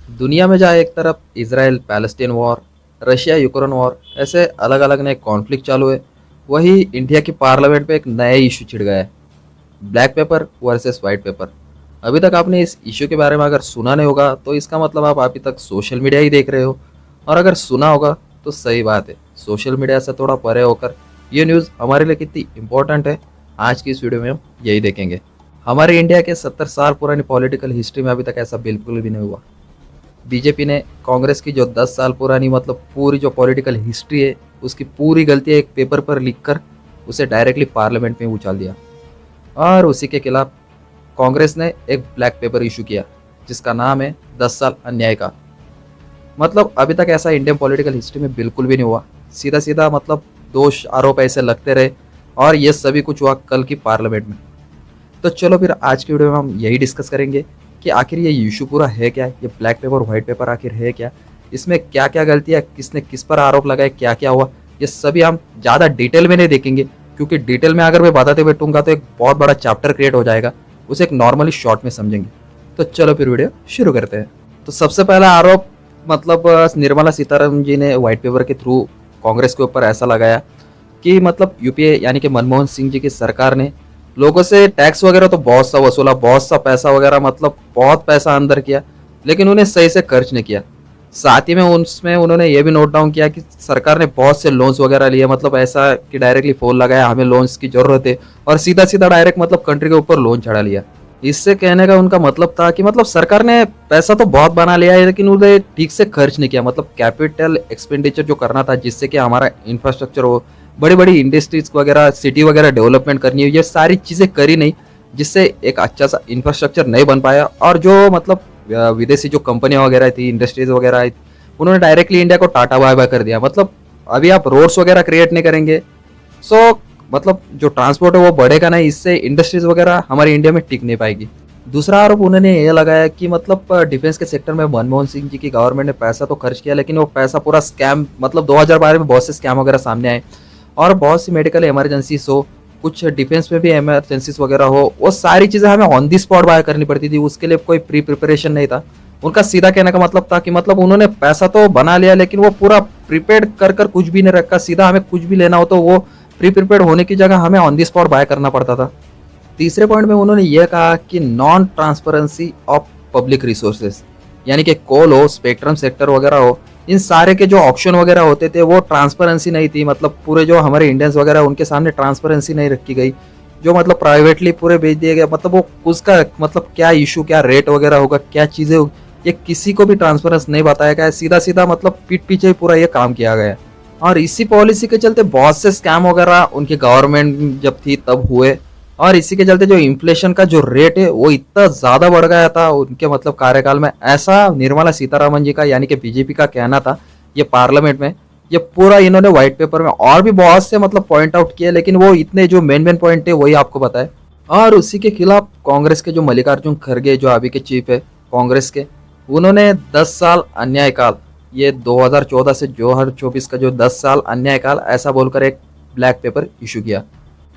दुनिया में जहाँ एक तरफ Israel Palestine war, Russia Ukraine war, ऐसे अलग अलग नए कॉन्फ्लिक्ट चालू है, वही इंडिया की पार्लियामेंट में एक नया इशू छिड़ गया है। Black pepper versus white paper. अभी तक आपने इस इशू के बारे में अगर सुना नहीं होगा तो इसका मतलब आप अभी तक सोशल मीडिया ही देख रहे हो, और अगर सुना होगा तो सही बात है, सोशल मीडिया से थोड़ा परे होकर ये न्यूज़ हमारे लिए कितनी इंपॉर्टेंट है, आज की इस वीडियो में हम यही देखेंगे। हमारे इंडिया के 70 साल पुरानी पॉलिटिकल हिस्ट्री में अभी तक ऐसा बिल्कुल भी नहीं हुआ। बीजेपी ने कांग्रेस की जो 10 साल पुरानी मतलब पूरी जो पॉलिटिकल हिस्ट्री है उसकी पूरी गलतियां एक पेपर पर लिखकर उसे डायरेक्टली पार्लियामेंट में उछाल दिया, और उसी के खिलाफ कांग्रेस ने एक ब्लैक पेपर इशू किया जिसका नाम है 10 साल अन्याय का। मतलब अभी तक ऐसा इंडियन पॉलिटिकल हिस्ट्री में बिल्कुल भी नहीं हुआ। सीधा सीधा मतलब दोष आरोप ऐसे लगते रहे, और ये सभी कुछ हुआ कल की पार्लियामेंट में। तो चलो फिर आज की वीडियो में हम यही डिस्कस करेंगे कि आखिर ये इशू पूरा है क्या, ये ब्लैक पेपर व्हाइट पेपर आखिर है क्या, इसमें क्या क्या गलतियाँ, किसने किस पर आरोप लगाए, क्या क्या हुआ, ये सभी हम ज़्यादा डिटेल में नहीं देखेंगे, क्योंकि डिटेल में अगर मैं बताते बैठूंगा तो एक बहुत बड़ा चैप्टर क्रिएट हो जाएगा, उसे एक नॉर्मली शॉर्ट में समझेंगे। तो चलो फिर वीडियो शुरू करते हैं। तो सबसे पहला आरोप मतलब निर्मला सीतारमण जी ने व्हाइट पेपर के थ्रू कांग्रेस के ऊपर ऐसा लगाया कि मतलब यूपीए यानी कि मनमोहन सिंह जी की सरकार ने लोगों से टैक्स वगैरह तो बहुत सा वसूला, बहुत सा पैसा वगैरह मतलब बहुत पैसा अंदर किया, लेकिन उन्हें सही से खर्च नहीं किया। साथ ही में उसमें उन्होंने ये भी नोट डाउन किया कि सरकार ने बहुत से लोन्स वगैरह लिए, मतलब ऐसा कि डायरेक्टली फोन लगाया हमें लोन्स की जरूरत है, और सीधा सीधा डायरेक्ट मतलब कंट्री के ऊपर लोन चढ़ा लिया। इससे कहने का उनका मतलब था कि मतलब सरकार ने पैसा तो बहुत बना लिया है लेकिन उन्हें ठीक से खर्च नहीं किया, मतलब कैपिटल एक्सपेंडिचर जो करना था जिससे कि हमारा इंफ्रास्ट्रक्चर हो, बड़ी बड़ी इंडस्ट्रीज वगैरह, सिटी वगैरह डेवलपमेंट करनी है, ये सारी चीज़ें करी नहीं, जिससे एक अच्छा सा इंफ्रास्ट्रक्चर नहीं बन पाया। और जो मतलब विदेशी जो कंपनियां वगैरह थी, इंडस्ट्रीज वगैरह आई, उन्होंने डायरेक्टली इंडिया को टाटा बाय बाय कर दिया। मतलब अभी आप रोड्स वगैरह क्रिएट नहीं करेंगे, सो मतलब जो ट्रांसपोर्ट है वो बढ़ेगा नहीं, इससे इंडस्ट्रीज वगैरह हमारे इंडिया में टिक नहीं पाएगी। दूसरा आरोप उन्होंने ये लगाया कि मतलब डिफेंस के सेक्टर में मनमोहन सिंह जी की गवर्नमेंट ने पैसा तो खर्च किया, लेकिन वो पैसा पूरा स्कैम, मतलब 2012 में बहुत से स्कैम वगैरह सामने आए, और बहुत सी मेडिकल इमरजेंसीज हो, कुछ डिफेंस में भी इमरजेंसीज वगैरह हो, वो सारी चीज़ें हमें ऑन दी स्पॉट बाय करनी पड़ती थी, उसके लिए कोई प्री प्रिपरेशन नहीं था। उनका सीधा कहने का मतलब था कि मतलब उन्होंने पैसा तो बना लिया लेकिन वो पूरा प्रीपेड कर कर कुछ भी नहीं रखा, सीधा हमें कुछ भी लेना हो तो वो प्री प्रिपेड होने की जगह हमें ऑन दी स्पॉट बाय करना पड़ता था। तीसरे पॉइंट में उन्होंने यह कहा कि non transparency of public resources, यानी कि कोल हो, स्पेक्ट्रम सेक्टर वगैरह हो, इन सारे के जो ऑप्शन वगैरह होते थे वो ट्रांसपेरेंसी नहीं थी, मतलब पूरे जो हमारे इंडियंस वगैरह उनके सामने ट्रांसपेरेंसी नहीं रखी गई, जो मतलब प्राइवेटली पूरे बेच दिए गए, मतलब वो उसका मतलब क्या इशू, क्या रेट वगैरह होगा, क्या चीज़ें होगी, ये किसी को भी ट्रांसपेरेंस नहीं बताया गया है, सीधा सीधा मतलब पीठ पीछे ही पूरा ये काम किया गया है। और इसी पॉलिसी के चलते बहुत से स्कैम वगैरह उनकी गवर्नमेंट जब थी तब हुए, और इसी के चलते जो इन्फ्लेशन का जो रेट है वो इतना ज़्यादा बढ़ गया था उनके मतलब कार्यकाल में, ऐसा निर्मला सीतारमण जी का यानी कि बीजेपी का कहना था ये पार्लियामेंट में। ये पूरा इन्होंने व्हाइट पेपर में और भी बहुत से मतलब पॉइंट आउट किए, लेकिन वो इतने जो मेन मेन पॉइंट है वही आपको बताए। और उसी के खिलाफ कांग्रेस के जो मल्लिकार्जुन खड़गे जो अभी के चीफ है कांग्रेस के, उन्होंने 10 साल अन्यायकाल, ये 2014 से 2024 का जो 10 साल अन्यायकाल ऐसा बोलकर एक ब्लैक पेपर इशू किया।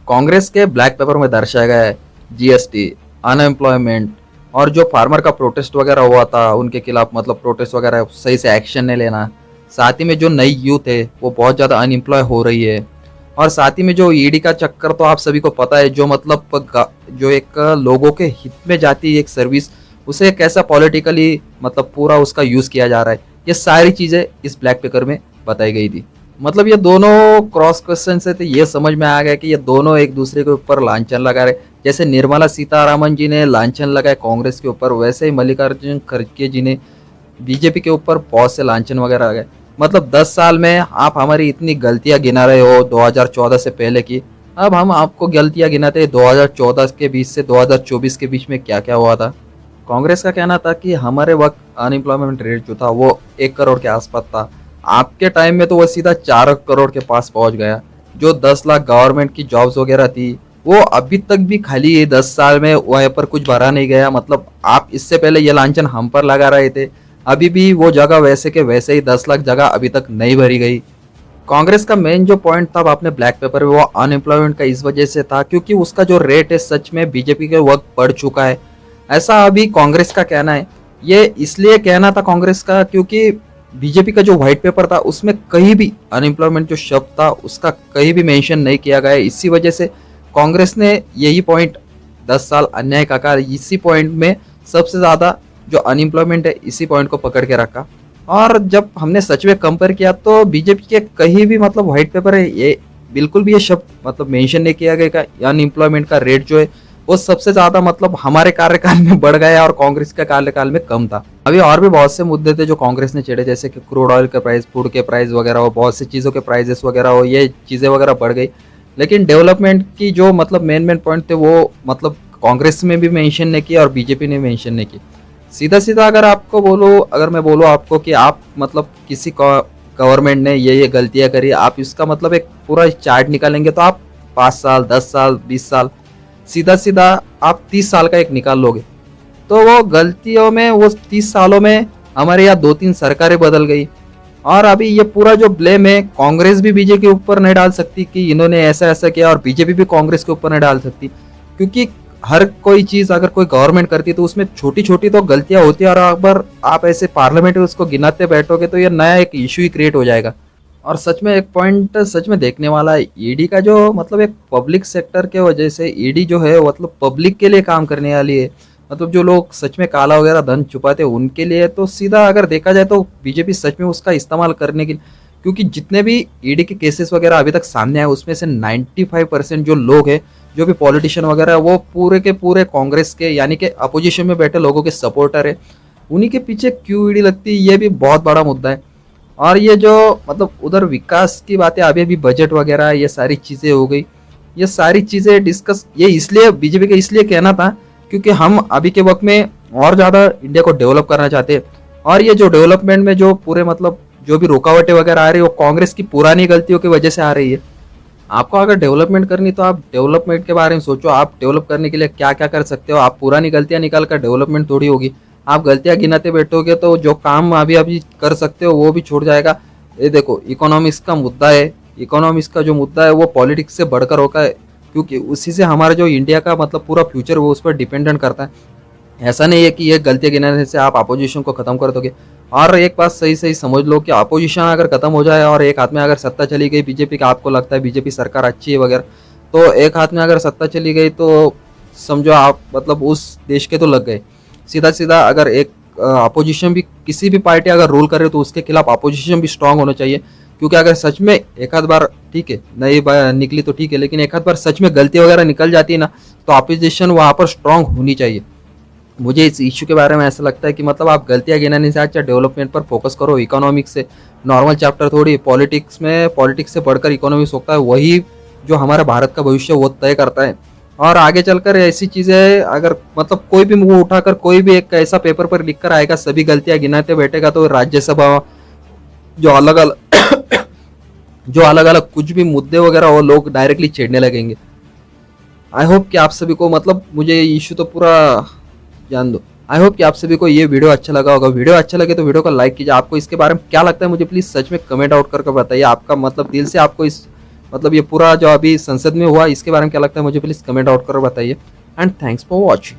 कांग्रेस के ब्लैक पेपर में दर्शाया गया है जीएसटी, अनएम्प्लॉयमेंट, और जो फार्मर का प्रोटेस्ट वगैरह हुआ था उनके खिलाफ, मतलब प्रोटेस्ट वगैरह सही से एक्शन नहीं लेना, साथ ही में जो नई यूथ है वो बहुत ज़्यादा अनएम्प्लॉय हो रही है, और साथ ही में जो ईडी का चक्कर तो आप सभी को पता है, जो मतलब जो एक लोगों के हित में जाती है एक सर्विस, उसे कैसा पॉलिटिकली मतलब पूरा उसका यूज़ किया जा रहा है, ये सारी चीज़ें इस ब्लैक पेपर में बताई गई थी। मतलब ये दोनों क्रॉस क्वेश्चन से तो ये समझ में आ गया कि ये दोनों एक दूसरे के ऊपर लांछन लगा रहे। जैसे निर्मला सीतारमण जी ने लांछन लगाए कांग्रेस के ऊपर, वैसे ही मल्लिकार्जुन खड़गे जी ने बीजेपी के ऊपर बहुत से लांछन वगैरह आ गए। मतलब 10 साल में आप हमारी इतनी गलतियां गिना रहे हो 2014 से पहले की, अब हम आपको गलतियां गिनाते हैं 2014 के बीच से 2024 के बीच में क्या क्या हुआ था। कांग्रेस का कहना था कि हमारे वक्त अनएम्प्लॉयमेंट रेट जो था वो 1 करोड़ के आसपास था, आपके टाइम में तो वो सीधा 4 करोड़ के पास पहुंच गया। जो 10 लाख गवर्नमेंट की जॉब्स वगैरह थी वो अभी तक भी खाली है, 10 साल में वहाँ पर कुछ भरा नहीं गया। मतलब आप इससे पहले ये लांछन हम पर लगा रहे थे, अभी भी वो जगह वैसे के वैसे ही 10 लाख जगह अभी तक नहीं भरी गई। कांग्रेस का मेन जो पॉइंट था अपने ब्लैक पेपर में वो अनएम्प्लॉयमेंट का इस वजह से था क्योंकि उसका जो रेट है सच में बीजेपी के वक्त बढ़ चुका है, ऐसा अभी कांग्रेस का कहना है। ये इसलिए कहना था कांग्रेस का क्योंकि बीजेपी का जो व्हाइट पेपर था उसमें कहीं भी अनएम्प्लॉयमेंट जो शब्द था उसका कहीं भी मेंशन नहीं किया गया है। इसी वजह से कांग्रेस ने यही पॉइंट 10 साल अन्याय का कहा, इसी पॉइंट में सबसे ज़्यादा जो अनएम्प्लॉयमेंट है इसी पॉइंट को पकड़ के रखा। और जब हमने सच में कंपेयर किया तो बीजेपी के कहीं भी मतलब व्हाइट पेपर है ये बिल्कुल भी ये शब्द मतलब मेंशन नहीं किया गया कि अनएम्प्लॉयमेंट का रेट जो है वो सबसे ज्यादा मतलब हमारे कार्यकाल में बढ़ गया और कांग्रेस के कार्यकाल में कम था। अभी और भी बहुत से मुद्दे थे जो कांग्रेस ने छेड़े, जैसे कि क्रूड ऑयल का प्राइस, फूड के प्राइस वगैरह हो, बहुत सी चीज़ों के प्राइजेस वगैरह हो, ये चीज़ें वगैरह बढ़ गई। लेकिन डेवलपमेंट की जो मतलब मेन पॉइंट थे वो मतलब कांग्रेस में भी मेंशन नहीं किया और बीजेपी ने मेंशन नहीं की। सीधा सीधा अगर आपको बोलो, अगर मैं बोलूँ आपको कि आप मतलब किसी गवर्नमेंट ने ये गलतियाँ करी, आप इसका मतलब एक पूरा चार्ट निकालेंगे तो आप 5 साल, 10 साल, 20 साल, सीधा सीधा आप 30 साल का एक निकाल लोगे। तो वो गलतियों में वो 30 सालों में हमारे यहाँ 2-3 सरकारें बदल गई। और अभी ये पूरा जो ब्लेम है कांग्रेस भी बीजेपी के ऊपर नहीं डाल सकती कि इन्होंने ऐसा ऐसा किया, और बीजेपी भी कांग्रेस के ऊपर नहीं डाल सकती, क्योंकि हर कोई चीज़ अगर कोई गवर्नमेंट करती है तो उसमें छोटी छोटी तो गलतियां होती है, और अगर आप ऐसे पार्लियामेंट में उसको गिनाते बैठोगे तो ये नया एक इशू ही क्रिएट हो जाएगा। और सच में एक पॉइंट सच में देखने वाला है, ईडी का जो मतलब एक पब्लिक सेक्टर के वजह से ईडी जो है मतलब पब्लिक के लिए काम करने वाली है। मतलब जो लोग सच में काला वगैरह धन छुपाते हैं उनके लिए तो सीधा अगर देखा जाए तो बीजेपी सच में उसका इस्तेमाल करने के लिए, क्योंकि जितने भी ईडी के केसेस वगैरह अभी तक सामने आए उसमें से 95% जो लोग हैं, जो भी पॉलिटिशियन वगैरह है, वो पूरे के पूरे कांग्रेस के यानी कि अपोजिशन में बैठे लोगों के सपोर्टर है। उन्हीं के पीछे क्यों ईडी लगती है, ये भी बहुत बड़ा मुद्दा है। और ये जो मतलब उधर विकास की बातें, अभी अभी बजट वगैरह ये सारी चीज़ें हो गई, ये सारी चीज़ें डिस्कस ये इसलिए बीजेपी का इसलिए कहना था क्योंकि हम अभी के वक्त में और ज़्यादा इंडिया को डेवलप करना चाहते हैं। और ये जो डेवलपमेंट में जो पूरे मतलब जो भी रुकावटें वगैरह आ रही है वो कांग्रेस की पुरानी गलतियों की वजह से आ रही है। आपको अगर डेवलपमेंट करनी तो आप डेवलपमेंट के बारे में सोचो, आप डेवलप करने के लिए क्या क्या कर सकते हो। आप पुरानी गलतियां निकाल कर डेवलपमेंट थोड़ी होगी। आप गलतियां गिनाते बैठोगे तो जो काम अभी अभी कर सकते हो वो भी छूट जाएगा। ये देखो इकोनॉमिक्स का मुद्दा है, इकोनॉमिक्स का जो मुद्दा है वो पॉलिटिक्स से बढ़कर होता है, क्योंकि उसी से हमारा जो इंडिया का मतलब पूरा फ्यूचर वो उस पर डिपेंडेंट करता है। ऐसा नहीं है कि ये गलतियां गिनाने से आप अपोजिशन को खत्म कर दोगे। और एक बात सही सही समझ लो कि अपोजिशन अगर खत्म हो जाए और एक हाथ में अगर सत्ता चली गई बीजेपी का, आपको लगता है बीजेपी सरकार अच्छी है वगैरह, तो एक हाथ में अगर सत्ता चली गई तो समझो आप मतलब उस देश के तो लग गए। सीधा सीधा अगर एक अपोजिशन भी किसी भी पार्टी अगर रूल करे तो उसके खिलाफ अपोजिशन भी स्ट्रांग होना चाहिए, क्योंकि अगर सच में एक आध बार ठीक है नहीं निकली तो ठीक है, लेकिन एक आध बार सच में गलती वगैरह निकल जाती है ना तो अपोजिशन वहाँ पर स्ट्रांग होनी चाहिए। मुझे इस इश्यू के बारे में ऐसा लगता है कि मतलब आप गलतियां गिनाने से अच्छा डेवलपमेंट पर फोकस करो। इकोनॉमिक्स से नॉर्मल चैप्टर थोड़ी, पॉलिटिक्स से बढ़कर इकोनॉमिक्स होता है, वही जो हमारा भारत का भविष्य वो तय करता है। और आगे चलकर ऐसी चीज़ें अगर मतलब कोई भी मुंह उठाकर कोई भी एक ऐसा पेपर पर लिख कर आएगा, सभी गलतियां गिनाते बैठेगा तो राज्यसभा जो अलग अलग जो अलग अलग कुछ भी मुद्दे वगैरह वो लोग डायरेक्टली छेड़ने लगेंगे। आई होप कि आप सभी को मतलब मुझे इशू तो पूरा जान दो। आई होप कि आप सभी को ये वीडियो अच्छा लगा होगा। वीडियो अच्छा लगे तो वीडियो को लाइक कीजिए। आपको इसके बारे में क्या लगता है मुझे प्लीज सच में कमेंट आउट करके बताइए। आपका मतलब दिल से आपको इस मतलब ये पूरा जो अभी संसद में हुआ इसके बारे में क्या लगता है मुझे प्लीज कमेंट आउट कर बताइए। And thanks for watching.